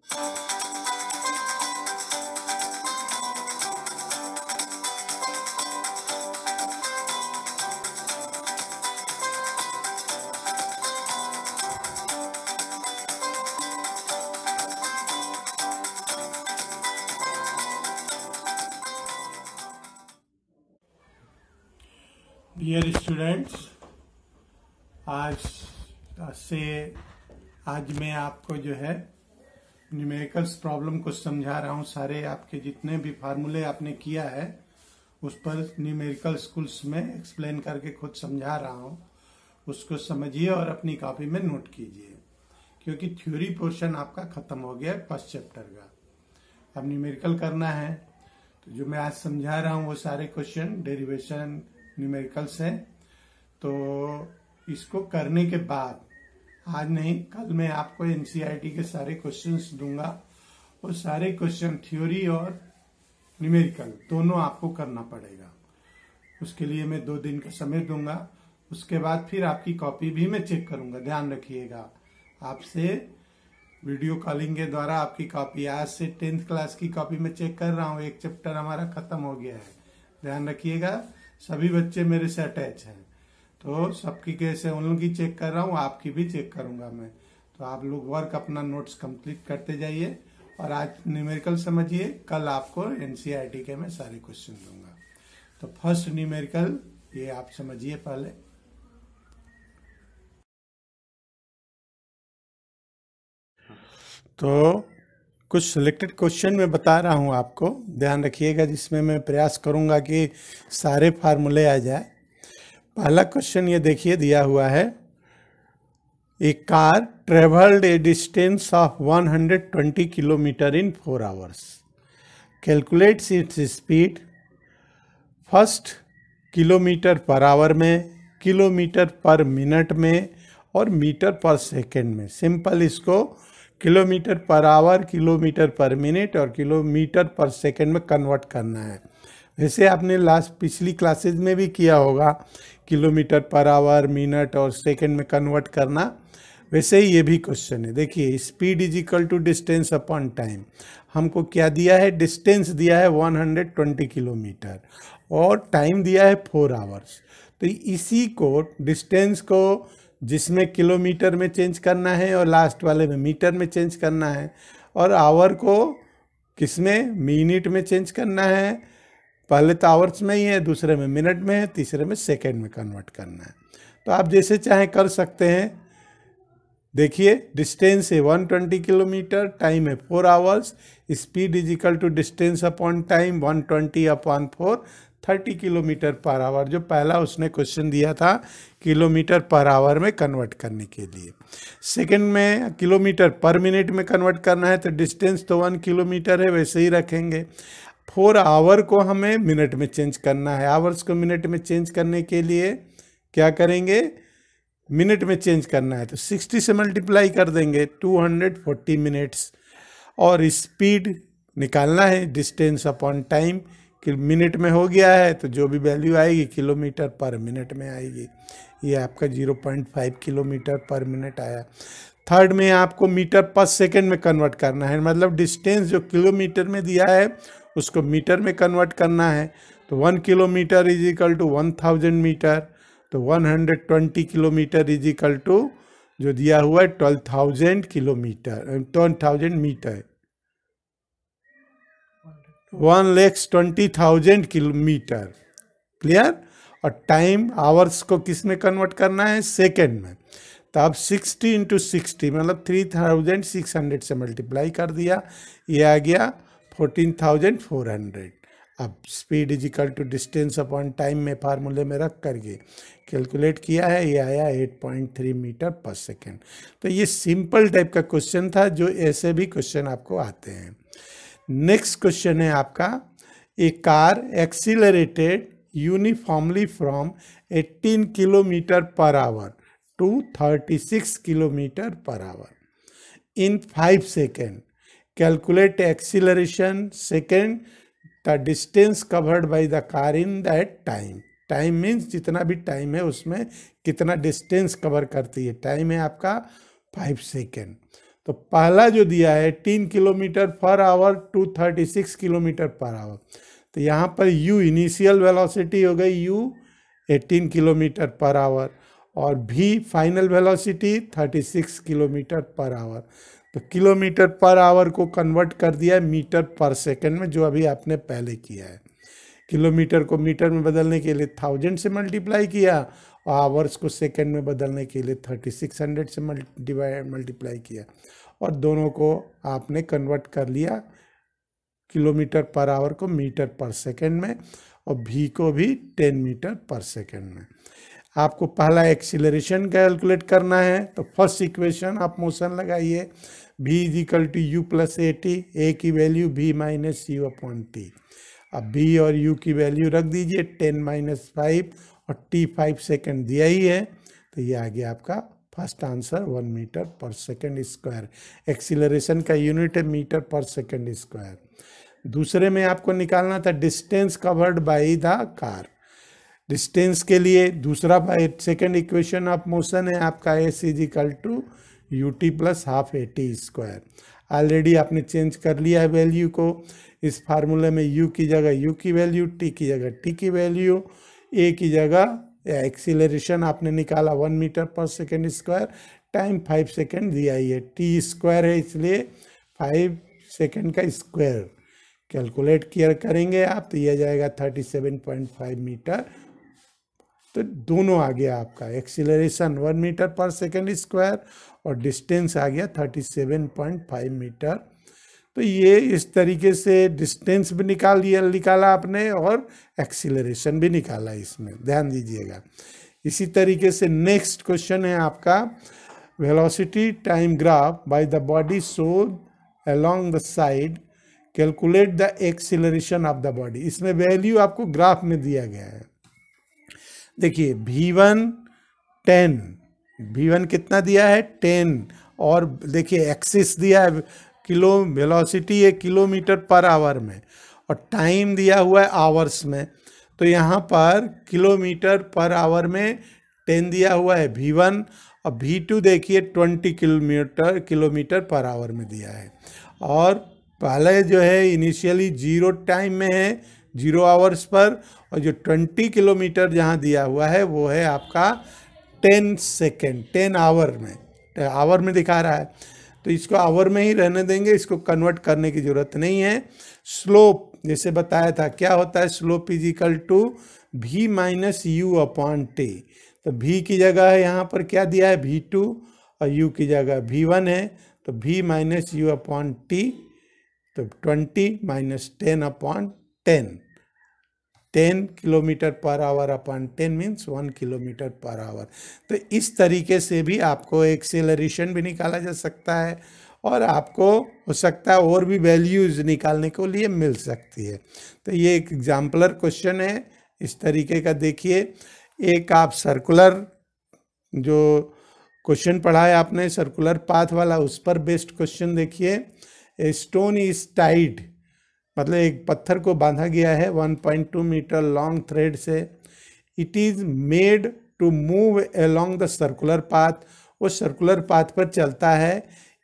Dear students, आज मैं आपको जो है न्यूमेरिकल्स प्रॉब्लम को समझा रहा हूँ। सारे आपके जितने भी फार्मूले आपने किया है उस पर न्यूमेरिकल स्कूल्स में एक्सप्लेन करके खुद समझा रहा हूँ। उसको समझिए और अपनी कॉपी में नोट कीजिए, क्योंकि थ्योरी पोर्शन आपका खत्म हो गया है फर्स्ट चैप्टर का। अब न्यूमेरिकल करना है, तो जो मैं आज समझा रहा हूँ वो सारे क्वेश्चन डेरिवेशन न्यूमेरिकल्स है। तो इसको करने के बाद, आज नहीं कल, मैं आपको एनसीईआरटी के सारे क्वेश्चंस दूंगा। वो सारे क्वेश्चन थ्योरी और न्यूमेरिकल दोनों आपको करना पड़ेगा। उसके लिए मैं 2 दिन का समय दूंगा। उसके बाद फिर आपकी कॉपी भी मैं चेक करूंगा। ध्यान रखिएगा, आपसे वीडियो कॉलिंग के द्वारा आपकी कॉपी, आज से 10th क्लास की कॉपी में चेक कर रहा हूँ। एक चैप्टर हमारा खत्म हो गया है। ध्यान रखिएगा, सभी बच्चे मेरे से अटैच हैं, तो सबकी कैसे उन लोगों की चेक कर रहा हूँ, आपकी भी चेक करूंगा मैं। तो आप लोग वर्क अपना नोट्स कंप्लीट करते जाइए और आज न्यूमेरिकल समझिए। कल आपको एनसीईआरटी के मैं सारे क्वेश्चन दूंगा। तो फर्स्ट न्यूमेरिकल ये आप समझिए पहले। तो कुछ सिलेक्टेड क्वेश्चन मैं बता रहा हूं आपको, ध्यान रखिएगा, जिसमें मैं प्रयास करूंगा कि सारे फार्मूले आ जाए। पहला क्वेश्चन ये देखिए दिया हुआ है, a car travelled a distance of 120 kilometre in 4 hours. Calculates its speed. First kilometre per hour में, किलोमीटर पर मिनट में और मीटर पर सेकेंड में। सिंपल इसको kilometre per our, kilometre per minute और किलोमीटर पर सेकंड में convert करना है। वैसे आपने पिछली क्लासेज में भी किया होगा, किलोमीटर पर आवर, मिनट और सेकंड में कन्वर्ट करना। वैसे ही ये भी क्वेश्चन है। देखिए, speed is equal to distance upon time. हमको क्या दिया है? डिस्टेंस दिया है 120 किलोमीटर और टाइम दिया है 4 आवर्स। तो इसी को, डिस्टेंस को जिसमें किलोमीटर में चेंज करना है और लास्ट वाले में मीटर में चेंज करना है, और आवर को किसमें? मिनट में चेंज करना है। पहले तो आवर्स में ही है, दूसरे में मिनट में है, तीसरे में सेकंड में कन्वर्ट करना है। तो आप जैसे चाहें कर सकते हैं। देखिए, डिस्टेंस है 120 किलोमीटर, टाइम है 4 hours. Speed is equal to distance upon time 120 upon 4, 30 kilometre per hour. जो पहला उसने क्वेश्चन दिया था किलोमीटर पर आवर में कन्वर्ट करने के लिए। सेकंड में किलोमीटर पर मिनट में कन्वर्ट करना है, तो डिस्टेंस तो 1 किलोमीटर है, वैसे ही रखेंगे। 4 आवर को हमें मिनट में चेंज करना है। आवर्स को मिनट में चेंज करने के लिए क्या करेंगे? मिनट में चेंज करना है तो 60 से मल्टीप्लाई कर देंगे, 240 मिनट्स। और स्पीड निकालना है डिस्टेंस अपॉन टाइम, कि मिनट में हो गया है तो जो भी वैल्यू आएगी किलोमीटर पर मिनट में आएगी। ये आपका 0.5 किलोमीटर पर मिनट आया। थर्ड में आपको मीटर पर सेकंड में कन्वर्ट करना है, मतलब डिस्टेंस जो किलोमीटर में दिया है उसको मीटर में कन्वर्ट करना है। तो 1 kilometre is equal to 1000 metre, तो 120 किलोमीटर इज इक्वल टू जो दिया हुआ है 12,000 किलोमीटर, 12,000 मीटर, 1,20,000 किलोमीटर। क्लियर? और टाइम आवर्स को किस में कन्वर्ट करना है? सेकेंड में। तो अब 60 × 60 मतलब 3600 से मल्टीप्लाई कर दिया, ये आ गया 14,400। अब speed is equal to distance upon time में फार्मूले में रख करके कैलकुलेट किया है, ये आया 8.3 मीटर पर सेकेंड। तो ये सिंपल टाइप का क्वेश्चन था, जो ऐसे भी क्वेश्चन आपको आते हैं। नेक्स्ट क्वेश्चन है आपका, a car accelerated uniformly from 18 kilometre per hour to 36 kilometre per hour in 5 second. Calculate acceleration second, the distance covered by the car in that time. Time means जितना भी time है उसमें कितना distance cover करती है। Time है आपका 5 second. तो पहला जो दिया है 3 kilometre per hour to 36 kilometre per hour, तो यहाँ पर u इनिशियल वेलोसिटी हो गई u 18 किलोमीटर पर आवर और v final velocity 36 kilometre per hour. तो किलोमीटर पर आवर को कन्वर्ट कर दिया है मीटर पर सेकंड में, जो अभी आपने पहले किया है। किलोमीटर को मीटर में बदलने के लिए 1000 से मल्टीप्लाई किया और आवर्स को सेकंड में बदलने के लिए 3600 से मल्टीप्लाई किया और दोनों को आपने कन्वर्ट कर लिया किलोमीटर पर आवर को मीटर पर सेकंड में और v को भी 10 मीटर पर सेकंड में। आपको पहला एक्सीलरेशन कैलकुलेट करना है, तो फर्स्ट इक्वेशन आप मोशन लगाइए, v is equal to u plus at, a की value v minus u upon t. अब v और u की वैल्यू रख दीजिए 10 माइनस 5 और t 5 सेकेंड दिया ही है, तो ये आ गया आपका first answer 1 metre per second square. Acceleration का यूनिट है मीटर पर सेकेंड स्क्वायर। दूसरे में आपको निकालना था distance covered by the car. Distance के लिए दूसरा by second equation of motion है आपका s is equal to u t plus half a t square. Already आपने चेंज कर लिया है वैल्यू को। इस फार्मूले में u की जगह u की वैल्यू, t की जगह t की वैल्यू, a की जगह एक्सीलरेशन आपने निकाला 1 metre per second square, time 5 second दिया ही है, t स्क्वायर है इसलिए 5 सेकेंड का स्क्वायर कैलकुलेट किया करेंगे आप, तो यह जाएगा 37.5 मीटर। तो दोनों आ गया आपका, acceleration 1 metre per second square और डिस्टेंस आ गया 37.5 मीटर। तो ये इस तरीके से डिस्टेंस भी निकाला आपने और एक्सीलरेशन भी निकाला, इसमें ध्यान दीजिएगा। इसी तरीके से नेक्स्ट क्वेश्चन है आपका velocity time graph by the body showed along the side, calculate the acceleration of the body. इसमें वैल्यू आपको ग्राफ में दिया गया है। देखिए v1 10, v1 कितना दिया है 10 और देखिए एक्सिस दिया है किलो, वेलोसिटी है किलोमीटर पर आवर में और टाइम दिया हुआ है आवर्स में। तो यहाँ पर किलोमीटर पर आवर में 10 दिया हुआ है v1 और v2 देखिए 20 किलोमीटर पर आवर में दिया है। और पहले जो है इनिशियली 0 टाइम में है, 0 आवर्स पर, और जो 20 किलोमीटर जहाँ दिया हुआ है वो है आपका 10 सेकेंड, 10 आवर में, आवर में दिखा रहा है। तो इसको आवर में ही रहने देंगे, इसको कन्वर्ट करने की ज़रूरत नहीं है। स्लोप जैसे बताया था क्या होता है, slope is equal to v minus u upon t. तो v की जगह है यहाँ पर क्या दिया है v2 और u की जगह v1 है, तो v minus u upon t, तो 20 minus 10 upon 10 kilometre per our upon 10 means 1 kilometre per hour. तो इस तरीके से भी आपको एक्सेलरेशन भी निकाला जा सकता है और आपको हो सकता है और भी वैल्यूज निकालने को लिए मिल सकती है। तो ये एक एग्जाम्पलर क्वेश्चन है इस तरीके का। देखिए एक आप सर्कुलर जो क्वेश्चन पढ़ा है आपने सर्कुलर पाथ वाला, उस पर बेस्ड क्वेश्चन देखिए। ए स्टोन इज टाइड, मतलब एक पत्थर को बांधा गया है 1.2 मीटर लॉन्ग थ्रेड से। It is made to move along the circular path, वो सर्कुलर पाथ पर चलता है।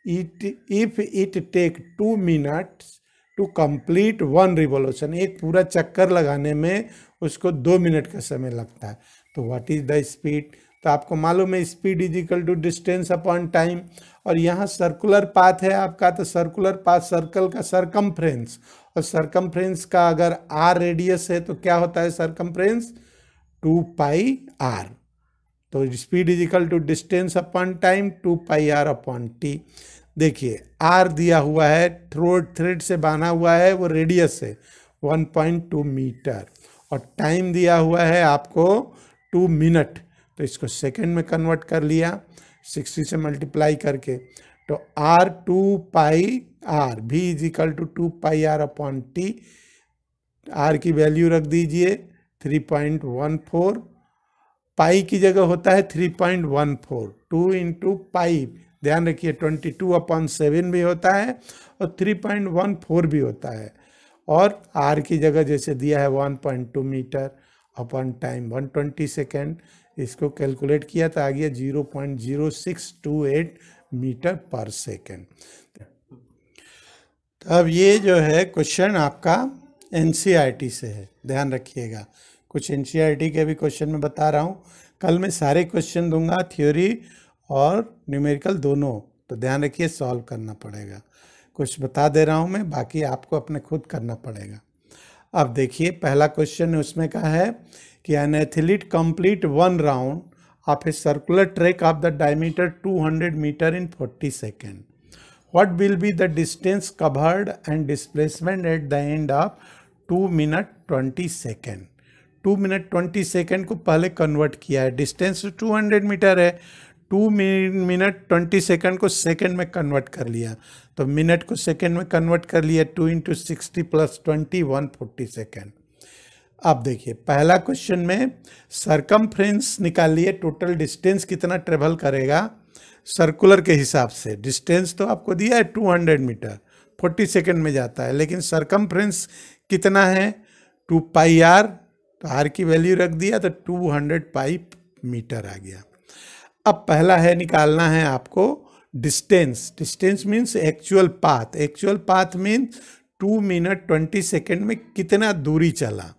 If it take 2 minutes to complete 1 revolution, एक पूरा चक्कर लगाने में उसको 2 मिनट का समय लगता है। तो व्हाट इज द स्पीड, तो आपको मालूम है speed is equal to distance upon time. और यहाँ सर्कुलर पाथ है आपका, तो सर्कुलर पाथ सर्कल का सरकमफ्रेंस, और सरकमफ्रेंस का अगर r रेडियस है तो क्या होता है सरकमफ्रेंस 2 पाई r। तो speed is equal to distance upon time 2 pi r upon t. देखिए r दिया हुआ है, थ्रेड से बांधा हुआ है, वो रेडियस है 1.2 मीटर और टाइम दिया हुआ है आपको 2 मिनट। तो इसको सेकंड में कन्वर्ट कर लिया 60 से मल्टीप्लाई करके, तो r 2 pi r, v is equal to 2 pi r upon t. r की वैल्यू रख दीजिए 3.14, पाई की जगह होता है 3.14, 2 इंटू पाई, ध्यान रखिए 22/7 भी होता है और 3.14 भी होता है। और r की जगह जैसे दिया है 1.2 मीटर अपॉन टाइम 120 सेकेंड, इसको कैलकुलेट किया तो आ गया 0.0628 मीटर पर सेकेंड। अब ये जो है क्वेश्चन आपका एनसीईआरटी से है, ध्यान रखिएगा। कुछ एनसीईआरटी के भी क्वेश्चन मैं बता रहा हूँ। कल मैं सारे क्वेश्चन दूंगा, थ्योरी और न्यूमेरिकल दोनों, तो ध्यान रखिए सॉल्व करना पड़ेगा। कुछ बता दे रहा हूँ मैं, बाकी आपको अपने खुद करना पड़ेगा। अब देखिए पहला क्वेश्चन है, उसमें कहा है कि an athlete complete 1 round of a circular track of the diameter 200 metre in 40 second. What will be the distance covered and displacement at the end of 2 minute 20 second? 2 minute 20 second को पहले convert किया है, distance 200 metre है, 2 minute 20 second को second में convert कर लिया, तो मिनट को सेकेंड में कन्वर्ट कर लिया, 2 × 60 + 20 140 सेकेंड। अब देखिए पहला क्वेश्चन में सरकमफ्रेंस निकालिए, टोटल डिस्टेंस कितना ट्रेवल करेगा सर्कुलर के हिसाब से। डिस्टेंस तो आपको दिया है 200 मीटर, 40 सेकेंड में जाता है, लेकिन सरकमफ्रेंस कितना है 2 πr, तो r की वैल्यू रख दिया तो 200 पाई मीटर आ गया। अब पहला है निकालना है आपको distance. Distance means actual path. Actual path means 2 minute 20 second में कितना दूरी चला,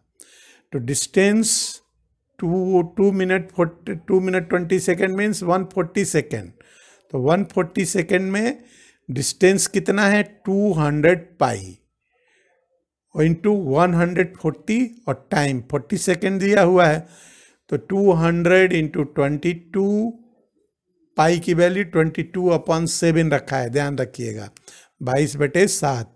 तो distance 2 minute 20 second means 140 second, तो 140 सेकेंड में डिस्टेंस कितना है 200 पाई इंटू 140 और टाइम 40 सेकेंड दिया हुआ है, तो 200 इंटू 22 पाई की वैल्यू 22/7 रखा है, ध्यान रखिएगा 22/7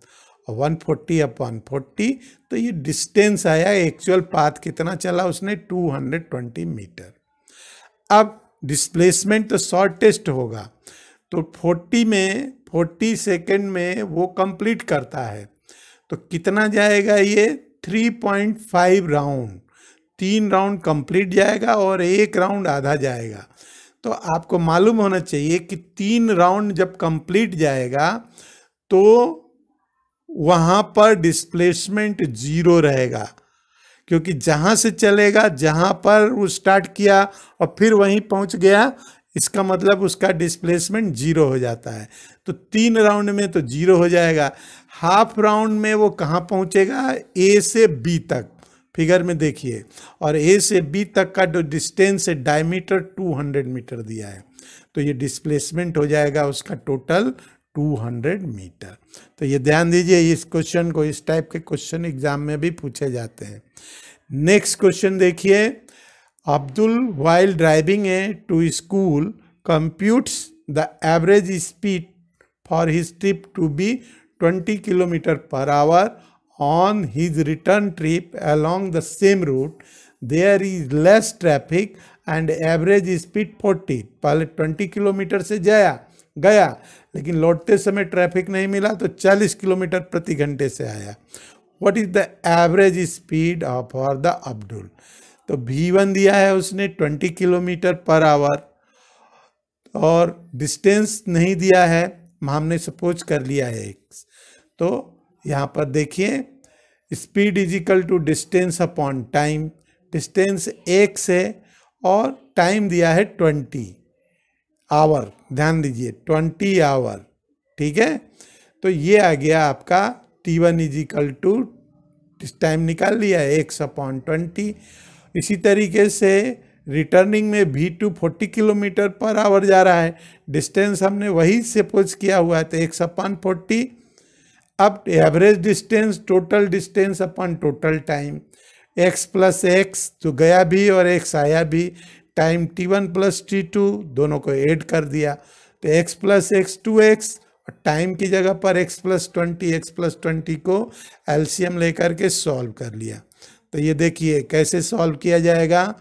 और 140/40, तो ये डिस्टेंस आया। एक्चुअल पाथ कितना चला उसने 220 मीटर। अब डिस्प्लेसमेंट तो शॉर्टेस्ट होगा, तो 40 सेकेंड में वो कंप्लीट करता है, तो कितना जाएगा ये 3.5 राउंड, 3 राउंड कंप्लीट जाएगा और 1 राउंड आधा जाएगा। तो आपको मालूम होना चाहिए कि 3 राउंड जब कंप्लीट जाएगा तो वहाँ पर डिस्प्लेसमेंट 0 रहेगा, क्योंकि जहाँ से चलेगा, जहाँ पर वो स्टार्ट किया और फिर वहीं पहुँच गया, इसका मतलब उसका डिस्प्लेसमेंट 0 हो जाता है। तो 3 राउंड में तो 0 हो जाएगा। हाफ राउंड में वो कहाँ पहुँचेगा, ए से बी तक, फिगर में देखिए, और ए से बी तक का जो डिस्टेंस है डायमीटर 200 मीटर दिया है, तो ये डिस्प्लेसमेंट हो जाएगा उसका टोटल 200 मीटर। तो ये ध्यान दीजिए, इस क्वेश्चन को, इस टाइप के क्वेश्चन एग्जाम में भी पूछे जाते हैं। नेक्स्ट क्वेश्चन देखिए, Abdul while driving a to school computes the average speed for his trip to be 20 km/h on his return trip along the same route. There is less traffic and average speed 40। पहले 20 kilometre से गया, लेकिन लौटते समय traffic नहीं मिला तो 40 kilometre प्रति घंटे से आया। What is the average speed for the Abdul? तो V1 दिया है उसने 20 km/h और डिस्टेंस नहीं दिया है, हमने सपोज कर लिया है x। तो यहाँ पर देखिए speed is equal to distance upon time, distance x है और टाइम दिया है 20 आवर, ध्यान दीजिए 20 आवर, ठीक है। तो ये आ गया आपका T1 is equal to, time निकाल लिया है x/20। इसी तरीके से रिटर्निंग में V2 40 km/h जा रहा है, डिस्टेंस हमने वही सपोज किया हुआ है, तो x/40। अब एवरेज डिस्टेंस, टोटल डिस्टेंस अपन टोटल टाइम, x + x जो गया भी और x आया भी, टाइम T1 + T2 दोनों को ऐड कर दिया, तो x + x 2x, और टाइम की जगह पर x + 20 को एलसीएम लेकर के सॉल्व कर लिया। तो ये देखिए कैसे सॉल्व किया जाएगा,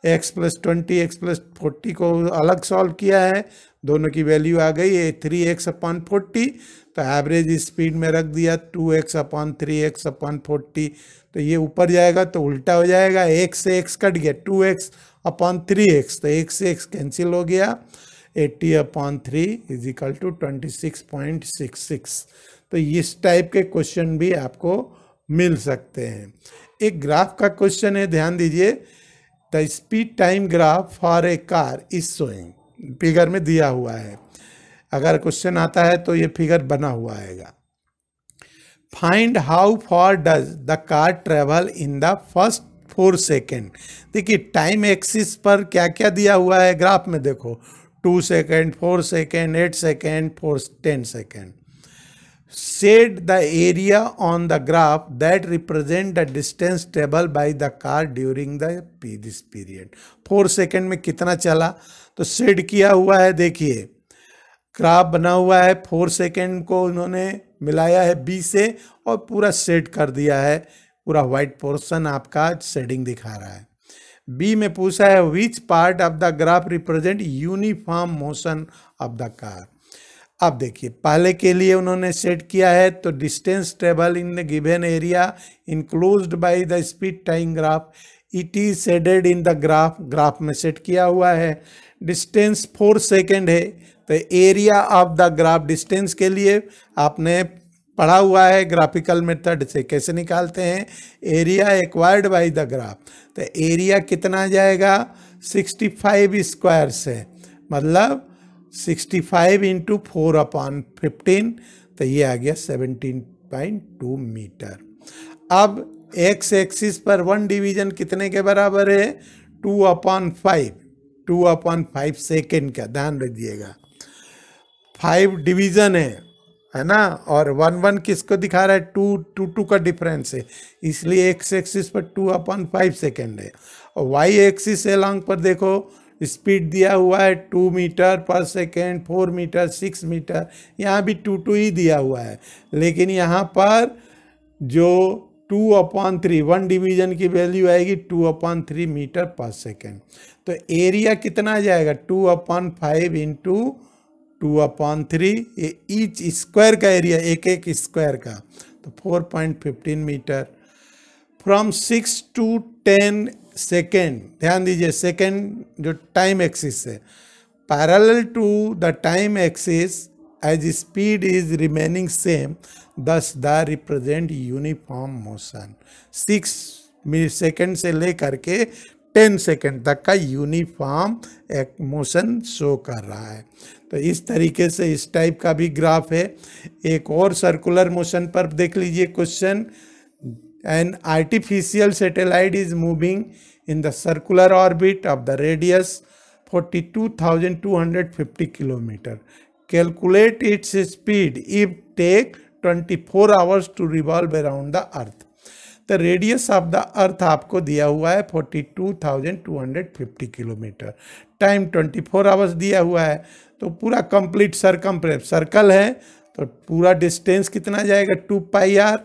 x + 20 x + 40 को अलग सॉल्व किया है, दोनों की वैल्यू आ गई है 3x/40, तो एवरेज स्पीड में रख दिया 2x/3x/40, तो ये ऊपर जाएगा तो उल्टा हो जाएगा, x से x कट गया 2x/3x, तो x से x कैंसिल हो गया, 80/3 इज इक्वल टू 26.66। तो इस टाइप के क्वेश्चन भी आपको मिल सकते हैं। एक ग्राफ का क्वेश्चन है, ध्यान दीजिए, the speed time graph for a car is showing, figure में दिया हुआ है। अगर क्वेश्चन आता है तो ये फिगर बना हुआ आएगा। Find how for does the car travel in the first 4 second. देखिए टाइम एक्सिस पर क्या क्या दिया हुआ है ग्राफ में, देखो 2 second, 4 second, 8 second, 10 second. Shade the area on the graph that represent the distance traveled by the car during this period। 4 second में कितना चला, तो शेड किया हुआ है। देखिए ग्राफ बना हुआ है, 4 सेकेंड को उन्होंने मिलाया है बी से और पूरा शेड कर दिया है, पूरा व्हाइट पोर्शन आपका शेडिंग दिखा रहा है। बी में पूछा है which part of the graph represent uniform motion of the car. अब देखिए पहले के लिए उन्होंने सेट किया है तो distance travel in the given area enclosed by the speed time graph, it is shaded in the graph, graph में सेट किया हुआ है। डिस्टेंस 4 सेकेंड है तो area of the graph, distance के लिए आपने पढ़ा हुआ है ग्राफिकल मेथड से कैसे निकालते हैं, area acquired by the graph. तो एरिया कितना आ जाएगा 65 स्क्वायर से, मतलब 65 इंटू 4/15, तो ये आ गया 17.2 मीटर। अब एक्स एक्सिस पर 1 डिवीजन कितने के बराबर है 2/5, 2/5 सेकेंड का, ध्यान रखिएगा 5 डिवीजन है ना, और 1 किसको दिखा रहा है 2 का डिफरेंस है, इसलिए एक्स एक्सिस पर 2/5 सेकेंड है। और वाई एक्सिस एलॉन्ग पर देखो स्पीड दिया हुआ है 2 metre per second, 4 metre, 6 metre, यहाँ भी 2 ही दिया हुआ है, लेकिन यहाँ पर जो 2/3 1 डिवीजन की वैल्यू आएगी 2/3 मीटर पर सेकेंड। तो एरिया कितना आ जाएगा 2/5 इंटू 2/3, ये ईच स्क्वायर का एरिया, एक एक स्क्वायर का, तो 4.15 मीटर। फ्रॉम 6 to 10 सेकेंड, ध्यान दीजिए सेकेंड जो टाइम एक्सिस है, parallel to the time axis as speed is remaining same, thus the represent uniform motion. 6 second से लेकर के 10 सेकेंड तक का यूनिफॉर्म एक मोशन शो कर रहा है। तो इस तरीके से इस टाइप का भी ग्राफ है। एक और सर्कुलर मोशन पर देख लीजिए question, an artificial satellite is moving in the circular orbit of the radius 42,250 km. Calculate its speed if take 24 hours to revolve around the earth। तो रेडियस ऑफ द अर्थ आपको दिया हुआ है 42,250 kilometre, time 24 hours दिया हुआ है, तो पूरा कंप्लीट सरकमफ्रेंस सर्कल है, तो पूरा डिस्टेंस कितना जाएगा 2πr,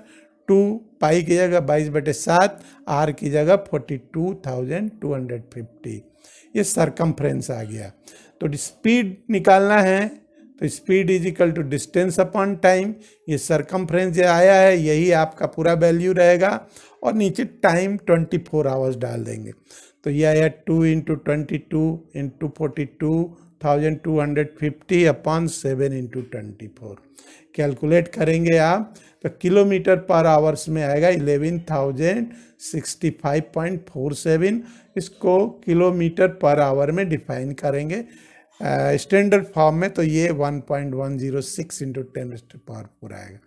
2 पाई की जगह 22/7, आर की जगह 42,250, ये सरकमफ्रेंस आ गया। तो स्पीड निकालना है तो speed is equal to distance upon time, ये सरकमफ्रेंस जो आया है यही आपका पूरा वैल्यू रहेगा, और नीचे टाइम 24 आवर्स डाल देंगे, तो ये आया 2 × 22 × 42,250 अपॉन 7 × 24। कैलकुलेट करेंगे आप तो किलोमीटर पर आवर्स में आएगा 11,065.47, इसको किलोमीटर पर आवर में डिफाइन करेंगे स्टैंडर्ड फॉर्म में, तो ये 1.106 × 10⁴ आएगा।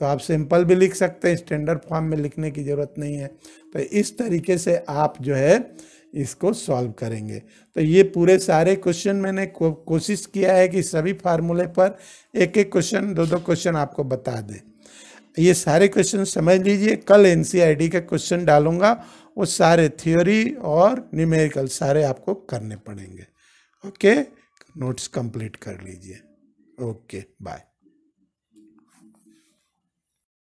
तो आप सिंपल भी लिख सकते हैं, स्टैंडर्ड फॉर्म में लिखने की ज़रूरत नहीं है। तो इस तरीके से आप जो है इसको सॉल्व करेंगे। तो ये पूरे सारे क्वेश्चन मैंने कोशिश किया है कि सभी फार्मूले पर एक एक क्वेश्चन, दो क्वेश्चन आपको बता दें। ये सारे क्वेश्चन समझ लीजिए, कल एनसीईआरटी का क्वेश्चन डालूंगा, वो सारे थ्योरी और न्यूमेरिकल सारे आपको करने पड़ेंगे। ओके, नोट्स कंप्लीट कर लीजिए। Okay, bye.